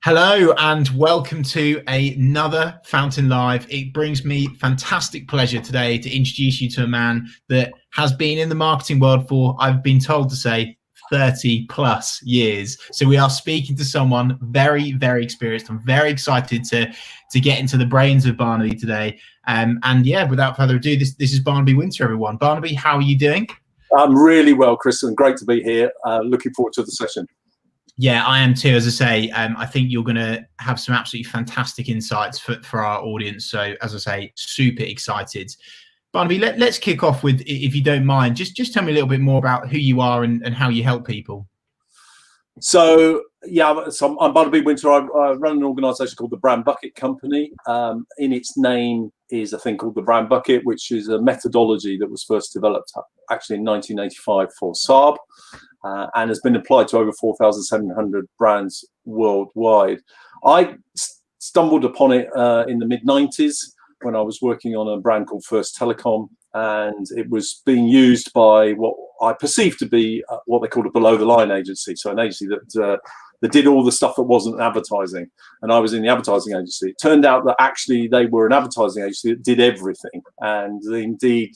Hello and welcome to another Fountain Live. It brings me fantastic pleasure today to introduce you to a man that has been in the marketing world for, I've been told to say, 30 plus years. So we are speaking to someone very, very experienced. I'm very excited to get into the brains of Barnaby today. And yeah, without further ado, this is Barnaby Wynter, everyone. Barnaby, how are you doing? I'm really well, Chris, and great to be here. Looking forward to the session. Yeah, I am too. As I say, I think you're going to have some absolutely fantastic insights for our audience. So, as I say, super excited. Barnaby, let's kick off with, if you don't mind, just tell me a little bit more about who you are and how you help people. So, yeah, I'm Barnaby Wynter. I run an organisation called the Brand Bucket Company. In its name is a thing called the Brand Bucket, which is a methodology that was first developed actually in 1985 for Saab. And has been applied to over 4,700 brands worldwide. I stumbled upon it in the mid-90s when I was working on a brand called First Telecom, and it was being used by what I perceived to be what they called a below-the-line agency, so an agency that did all the stuff that wasn't advertising, and I was in the advertising agency. It turned out that actually they were an advertising agency that did everything, and they indeed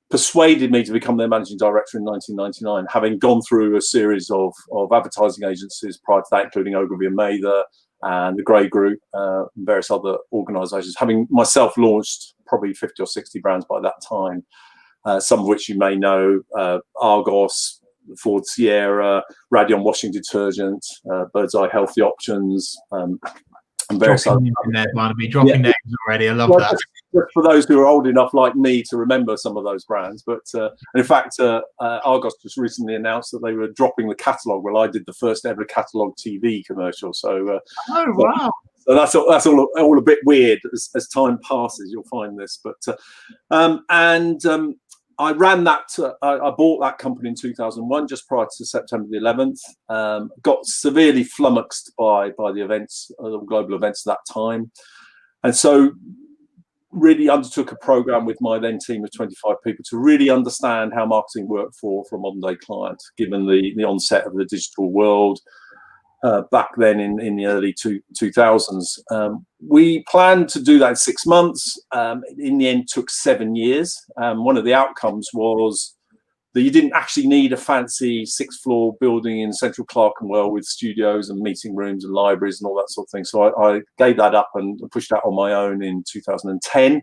persuaded me to become their managing director in 1999, having gone through a series of advertising agencies prior to that, including Ogilvy and Mather and the Grey Group, and various other organisations, having myself launched probably 50 or 60 brands by that time, some of which you may know, Argos, Ford Sierra, Radion washing detergent, Bird's Eye Healthy Options, and various other. Dropping names already. I love that. For those who are old enough like me to remember some of those brands, but in fact, Argos just recently announced that they were dropping the catalogue. Well, I did the first ever catalogue TV commercial, so oh wow! So that's all a bit weird as time passes. You'll find this, but I ran that. I bought that company in 2001, just prior to September the 11th. Got severely flummoxed by the events, the global events at that time, and so really undertook a program with my then team of 25 people to really understand how marketing worked for a modern day client, given the onset of the digital world back then in the early 2000s. We planned to do that in 6 months. In the end, took 7 years. One of the outcomes was that you didn't actually need a fancy 6th-floor building in central Clerkenwell with studios and meeting rooms and libraries and all that sort of thing. So I gave that up and pushed that on my own in 2010.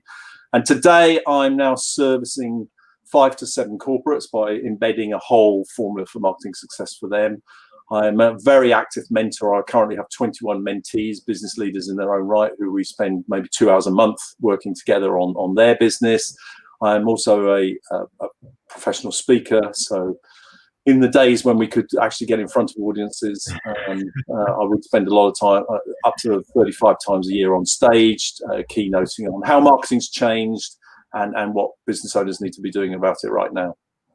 And today I'm now servicing 5 to 7 corporates by embedding a whole formula for marketing success for them. I'm a very active mentor. I currently have 21 mentees, business leaders in their own right, who we spend maybe 2 hours a month working together on their business. I'm also a professional speaker. So in the days when we could actually get in front of audiences, I would spend a lot of time, up to 35 times a year on stage, keynoting on how marketing's changed and what business owners need to be doing about it right now.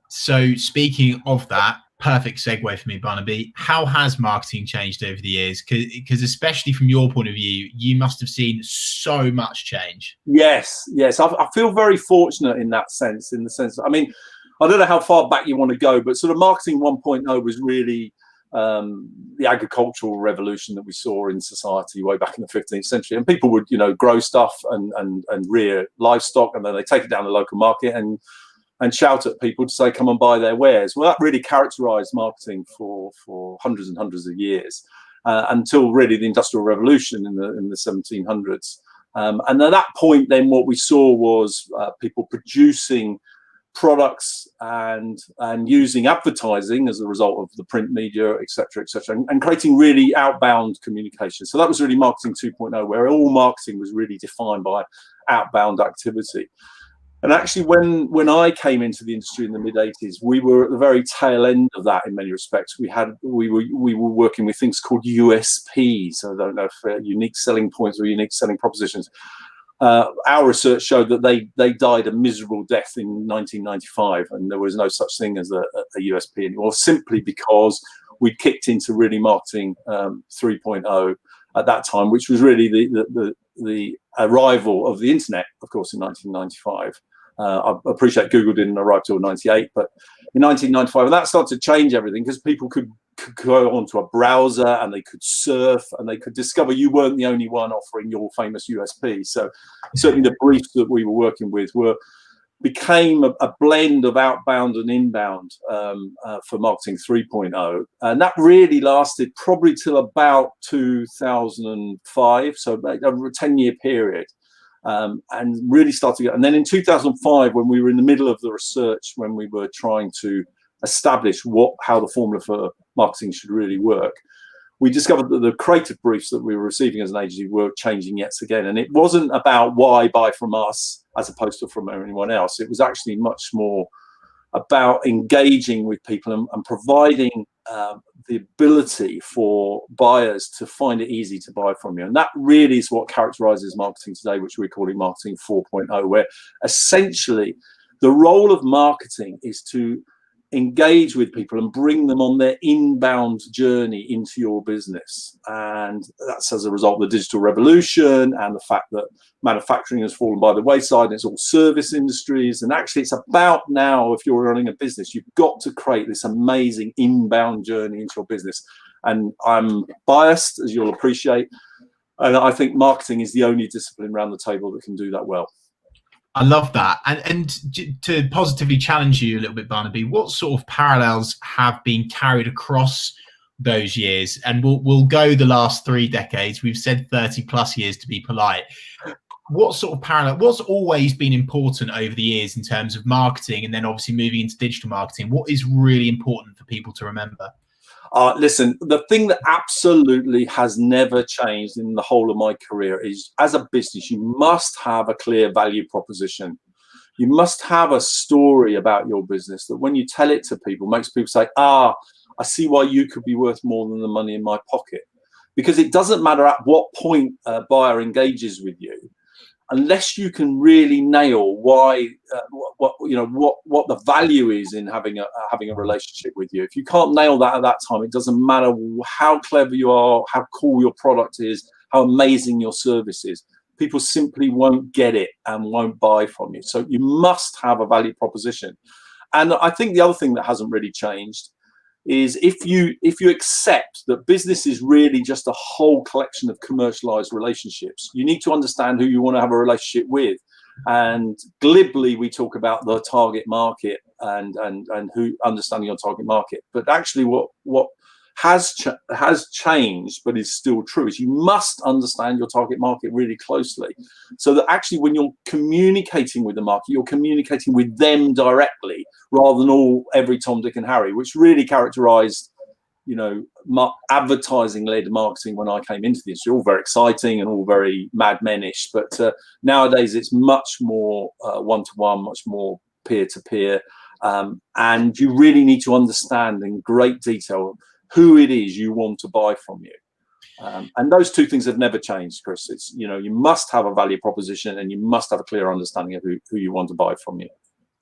So speaking of that, perfect segue for me, Barnaby. How has marketing changed over the years? Because especially from your point of view, you must have seen so much change. Yes. I feel very fortunate in that sense, I mean, I don't know how far back you want to go, but sort of marketing 1.0 was really the agricultural revolution that we saw in society way back in the 15th century. And people would, grow stuff and rear livestock, and then they take it down the local market and shout at people to say, come and buy their wares. Well, that really characterized marketing for hundreds and hundreds of years, until really the Industrial Revolution in the 1700s. And at that point, then what we saw was people producing products and using advertising as a result of the print media, et cetera, and creating really outbound communication. So that was really marketing 2.0, where all marketing was really defined by outbound activity. And actually, when I came into the industry in the mid-80s, we were at the very tail end of that in many respects. We were working with things called USPs. I don't know if unique selling points or unique selling propositions. Our research showed that they died a miserable death in 1995, and there was no such thing as a USP anymore, simply because we'd kicked into really marketing 3.0 at that time, which was really the arrival of the internet, of course, in 1995. I appreciate Google didn't arrive till 98, but in 1995, and that started to change everything because people could go onto a browser and they could surf and they could discover you weren't the only one offering your famous USP. So certainly the briefs that we were working with became a blend of outbound and inbound for Marketing 3.0. And that really lasted probably till about 2005, so about a 10-year period. And really started. And then in 2005, when we were in the middle of the research, when we were trying to establish how the formula for marketing should really work, we discovered that the creative briefs that we were receiving as an agency were changing yet again. And it wasn't about why buy from us as opposed to from anyone else. It was actually much more about engaging with people and providing the ability for buyers to find it easy to buy from you. And that really is what characterizes marketing today, which we're calling Marketing 4.0, where essentially the role of marketing is to engage with people and bring them on their inbound journey into your business. And that's as a result of the digital revolution and the fact that manufacturing has fallen by the wayside and it's all service industries. And actually it's about now, if you're running a business, you've got to create this amazing inbound journey into your business. And I'm biased, as you'll appreciate, and I think marketing is the only discipline around the table that can do that well. I love that. And to positively challenge you a little bit, Barnaby, what sort of parallels have been carried across those years? And we'll go the last 3 decades. We've said 30 plus years to be polite. What sort of parallel, what's always been important over the years in terms of marketing, and then obviously moving into digital marketing? What is really important for people to remember? Listen, the thing that absolutely has never changed in the whole of my career is, as a business, you must have a clear value proposition. You must have a story about your business that when you tell it to people, makes people say, I see why you could be worth more than the money in my pocket. Because it doesn't matter at what point a buyer engages with you, unless you can really nail why, what the value is in having a relationship with you. If you can't nail that at that time, it doesn't matter how clever you are, how cool your product is, how amazing your service is. People simply won't get it and won't buy from you. So you must have a value proposition. And I think the other thing that hasn't really changed is if you accept that business is really just a whole collection of commercialized relationships, you need to understand who you want to have a relationship with. And glibly, we talk about the target market and who understanding your target market. But actually, what has changed, but is still true, is you must understand your target market really closely, so that actually when you're communicating with the market, you're communicating with them directly, rather than every Tom, Dick and Harry, which really characterized, advertising-led marketing when I came into the industry. All very exciting and all very Mad Men-ish, but nowadays it's much more one-to-one, much more peer-to-peer, and you really need to understand in great detail who it is you want to buy from you. And those two things have never changed, Chris. It's, you must have a value proposition and you must have a clear understanding of who you want to buy from you.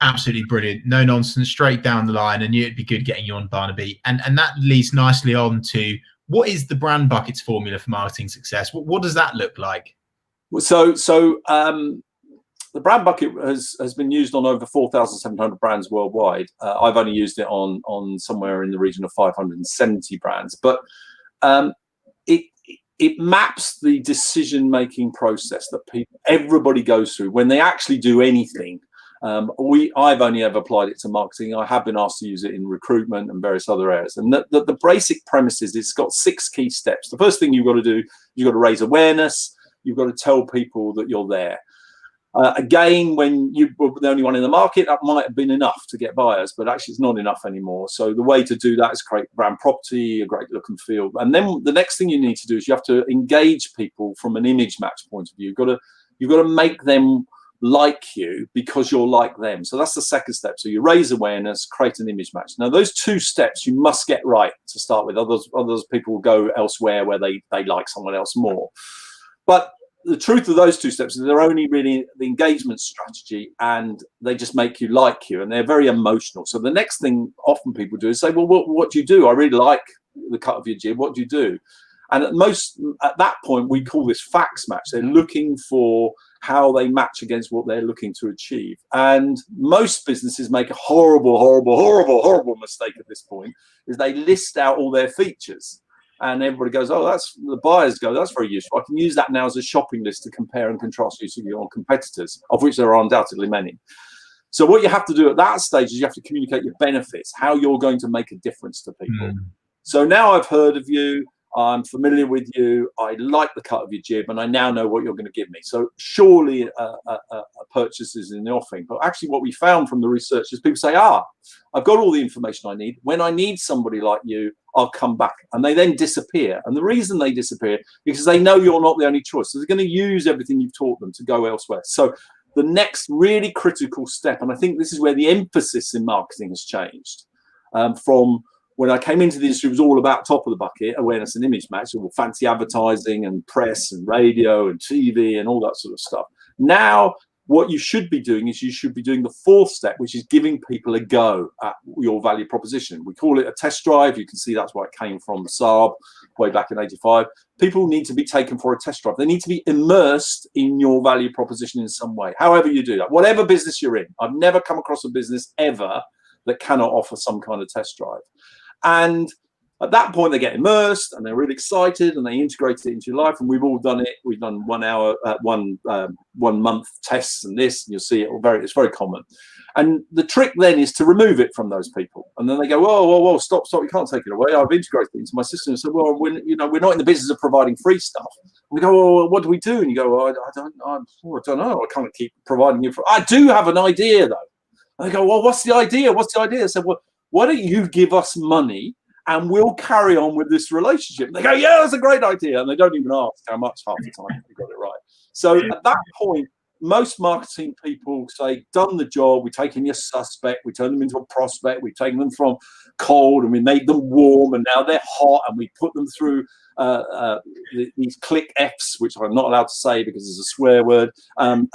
Absolutely brilliant. No nonsense, straight down the line. And it'd be good getting you on, Barnaby. And that leads nicely on to, what is the brand buckets formula for marketing success? What does that look like? So the brand bucket has been used on over 4,700 brands worldwide. I've only used it on somewhere in the region of 570 brands, but it maps the decision-making process that everybody goes through when they actually do anything. I've only ever applied it to marketing. I have been asked to use it in recruitment and various other areas. And the basic premise is it's got 6 key steps. The first thing you've got to do, you've got to raise awareness. You've got to tell people that you're there. Again, when you were the only one in the market, that might have been enough to get buyers, but actually it's not enough anymore. So the way to do that is create brand property, a great look and feel. And then the next thing you need to do is you have to engage people from an image match point of view. You've got to make them like you because you're like them. So that's the second step. So you raise awareness, create an image match. Now, those 2 steps you must get right to start with. Others people will go elsewhere where they like someone else more. But the truth of those 2 steps is they're only really the engagement strategy, and they just make you like you, and they're very emotional. So the next thing often people do is say, well, what do you do? I really like the cut of your jib. What do you do? And at that point, we call this facts match. They're looking for how they match against what they're looking to achieve. And most businesses make a horrible mistake at this point, is they list out all their features. And everybody goes, oh, the buyers go, that's very useful. I can use that now as a shopping list to compare and contrast using your competitors, of which there are undoubtedly many. So what you have to do at that stage is you have to communicate your benefits, how you're going to make a difference to people. So now I've heard of you, I'm familiar with you, I like the cut of your jib, and I now know what you're going to give me. So surely a purchase is in the offing. But actually what we found from the research is people say, I've got all the information I need. When I need somebody like you, I'll come back. And they then disappear. And the reason they disappear is because they know you're not the only choice. So they're going to use everything you've taught them to go elsewhere. So the next really critical step, and I think this is where the emphasis in marketing has changed, from when I came into the industry, it was all about top of the bucket, awareness and image match, all fancy advertising and press and radio and TV and all that sort of stuff. Now, what you should be doing is you should be doing the fourth step, which is giving people a go at your value proposition. We call it a test drive. You can see that's where it came from, Saab, way back in '85. People need to be taken for a test drive. They need to be immersed in your value proposition in some way, however you do that, whatever business you're in. I've never come across a business ever that cannot offer some kind of test drive. And at that point, they get immersed and they're really excited and they integrate it into your life. And we've all done it. We've done 1 hour, 1 month tests and this, and you'll see it. It's very common. And the trick then is to remove it from those people. And then they go, whoa, stop, you can't take it away. I've integrated it into my system. And so, well, we're not in the business of providing free stuff. And we go, well, what do we do? And you go, well, I don't know. I can't keep providing you. I do have an idea though. And they go, well, what's the idea? I said, well, why don't you give us money and we'll carry on with this relationship? And they go, yeah, that's a great idea. And they don't even ask how much half the time if you got it right. So at that point, most marketing people say, done the job, we've taken your suspect, we turned them into a prospect, we've taken them from cold and we made them warm and now they're hot and we put them through these click Fs, which I'm not allowed to say because it's a swear word, and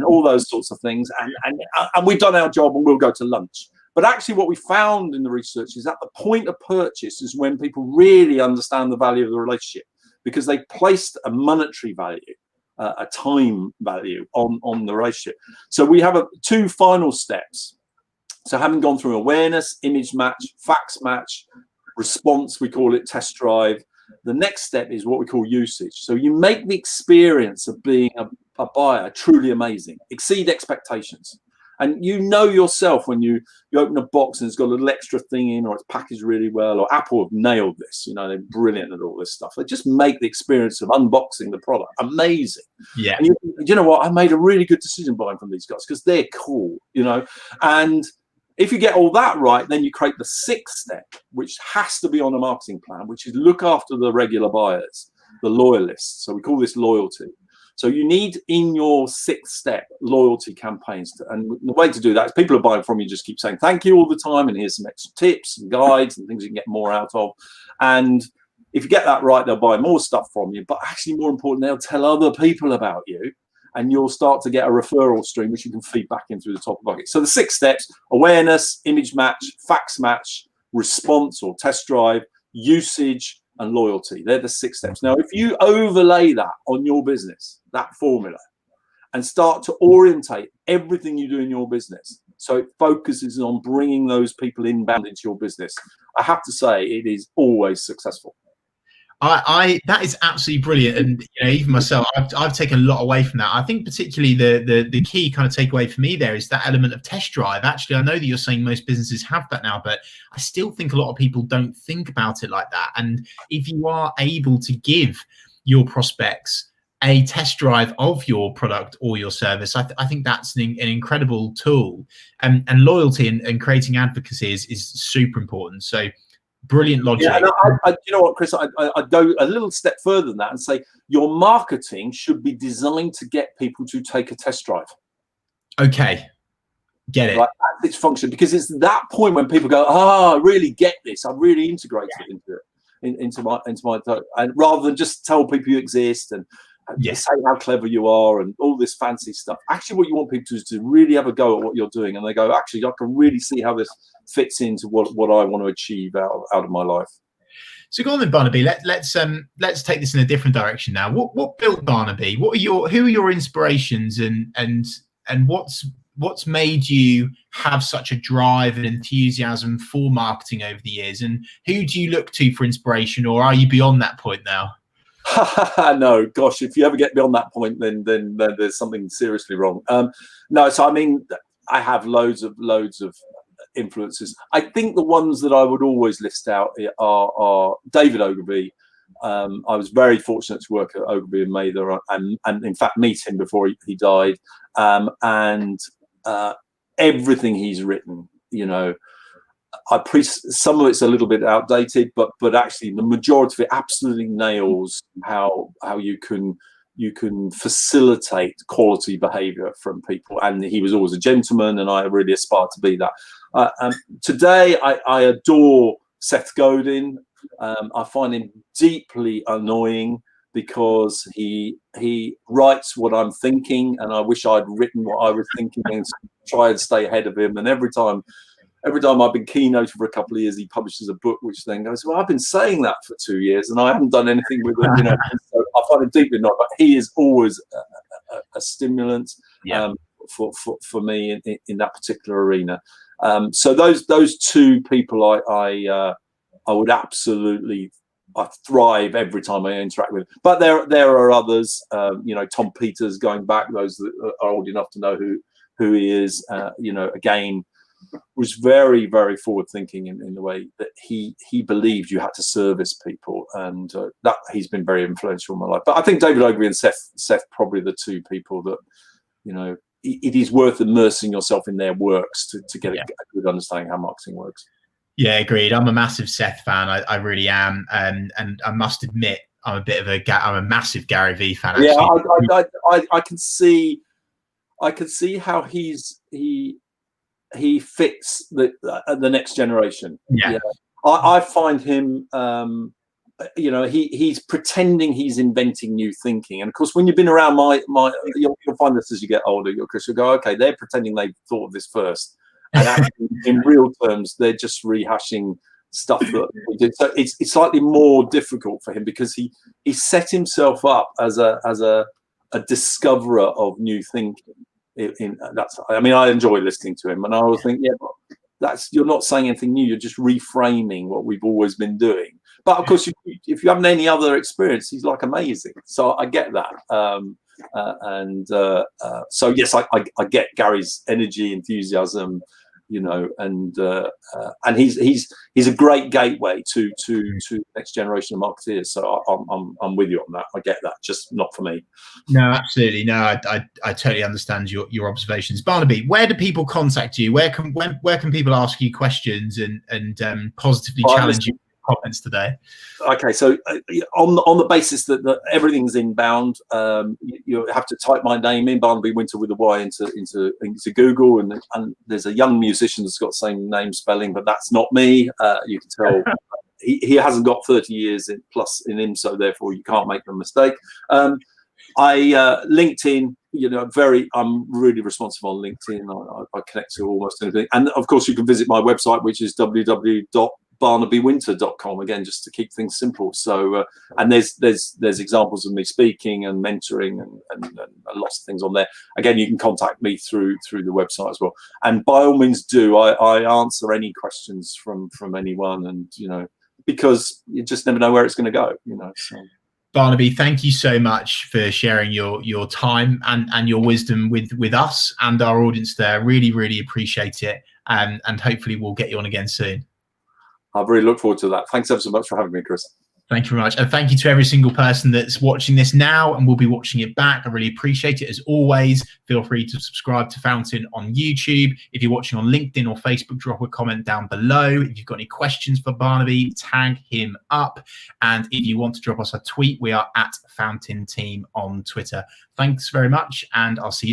all those sorts of things. And we've done our job and we'll go to lunch. But actually what we found in the research is at the point of purchase is when people really understand the value of the relationship, because they placed a monetary value, a time value on the relationship. So we have 2 final steps. So having gone through awareness, image match, facts match, response, we call it test drive. The next step is what we call usage. So you make the experience of being a buyer truly amazing, exceed expectations. And you know yourself when you open a box and it's got a little extra thing in, or it's packaged really well, or Apple have nailed this. They're brilliant at all this stuff. They just make the experience of unboxing the product amazing. Yeah. And you know what? I made a really good decision buying from these guys because they're cool, And if you get all that right, then you create the 6th step, which has to be on a marketing plan, which is look after the regular buyers, the loyalists. So we call this loyalty. So you need in your 6th step loyalty campaigns. And the way to do that is people are buying from you, just keep saying thank you all the time. And here's some extra tips and guides and things you can get more out of. And if you get that right, they'll buy more stuff from you. But actually, more important, they'll tell other people about you. And you'll start to get a referral stream, which you can feed back in through the top bucket. So the 6 steps: awareness, image match, facts match, response or test drive, usage, and loyalty. They're the 6 steps. Now, if you overlay that on your business, that formula, and start to orientate everything you do in your business, so it focuses on bringing those people inbound into your business, I have to say it is always successful. That is absolutely brilliant, and even myself, I've taken a lot away from that. I think particularly the key kind of takeaway for me there is that element of test drive. Actually, I know that you're saying most businesses have that now, but I still think a lot of people don't think about it like that. And if you are able to give your prospects a test drive of your product or your service, I think that's an incredible tool. And loyalty and creating advocacy is super important. So. Brilliant logic. Yeah, and you know what, Chris? I'd go a little step further than that and say your marketing should be designed to get people to take a test drive. Okay, get it. Like, that's its function, because it's that point when people go, I really get this. I've really integrated into it, into my, and rather than just tell people you exist and say how clever you are and all this fancy stuff. Actually, what you want people to do is to really have a go at what you're doing, and they go, actually, I can really see how this fits into what I want to achieve out of my life. So go on then, Barnaby. Let's take this in a different direction now. What built Barnaby? Who are your inspirations, and what's made you have such a drive and enthusiasm for marketing over the years? And who do you look to for inspiration, or are you beyond that point now? No, gosh, if you ever get beyond that point, then there's something seriously wrong. No, so I mean, I have loads of influences. I think the ones that I would always list out are David Ogilvy. I was very fortunate to work at Ogilvy and Mather, and in fact meet him before he died. And everything he's written, you know, some of it's a little bit outdated, but actually the majority of it absolutely nails how you can facilitate quality behavior from people. And he was always a gentleman, and I really aspire to be that. Today I adore Seth Godin. I find him deeply annoying because he writes what I'm thinking, and I wish I'd written what I was thinking and try and stay ahead of him. And every time I've been keynoted for a couple of years, he publishes a book which then goes, well, I've been saying that for 2 years and I haven't done anything with it. You know, so I find him deeply annoying, but he is always a stimulant for me in that particular arena. So those two people I would absolutely, I thrive every time I interact with. But there are others, you know, Tom Peters, going back, those that are old enough to know who he is, you know, again, was very, very forward thinking in the way that he believed you had to service people, and that he's been very influential in my life. But I think David Ogilvy and Seth probably the two people that, you know, it is worth immersing yourself in their works to get a good understanding how marketing works. Yeah, agreed. I'm a massive Seth fan. I really am, and I must admit I'm a massive Gary Vee fan. Actually. Yeah, I can see how he fits the next generation. Yeah. I find him, you know, he's pretending he's inventing new thinking. And of course, when you've been around you'll find this as you get older, you'll go, okay, they're pretending they thought of this first. And actually, in real terms, they're just rehashing stuff that we did. So it's slightly more difficult for him because he set himself up as a discoverer of new thinking. I mean, I enjoy listening to him, and I always think, yeah, but you're not saying anything new. You're just reframing what we've always been doing. But of course, if you haven't any other experience, he's like amazing. So I get that, so yes, I get Gary's energy, enthusiasm, you know, and he's a great gateway to the next generation of marketeers. So I'm with you on that. I get that, just not for me. No, absolutely. No, I totally understand your observations. Barnaby, where do people contact you? Where can people ask you questions and positively challenge you? Comments today. Okay, so on the basis that everything's inbound, you have to type my name in, Barnaby Wynter with a Y, into Google, and there's a young musician that's got the same name spelling, but that's not me. You can tell he hasn't got 30 years plus in him, so therefore you can't make a mistake. LinkedIn, you know, I'm really responsive on LinkedIn. I connect to almost anything, and of course you can visit my website, which is www.barnabywynter.com, again, just to keep things simple. So and there's examples of me speaking and mentoring and lots of things on there. Again, you can contact me through the website as well, and by all means do. I answer any questions from anyone, and you know, because you just never know where it's going to go, you know. So Barnaby, thank you so much for sharing your time and your wisdom with us and our audience there. Really, really appreciate it. And hopefully we'll get you on again soon. I really look forward to that. Thanks ever so much for having me, Chris. Thank you very much. And thank you to every single person that's watching this now and will be watching it back. I really appreciate it. As always, feel free to subscribe to Fountain on YouTube. If you're watching on LinkedIn or Facebook, drop a comment down below. If you've got any questions for Barnaby, tag him up. And if you want to drop us a tweet, we are at Fountain Team on Twitter. Thanks very much, and I'll see you soon.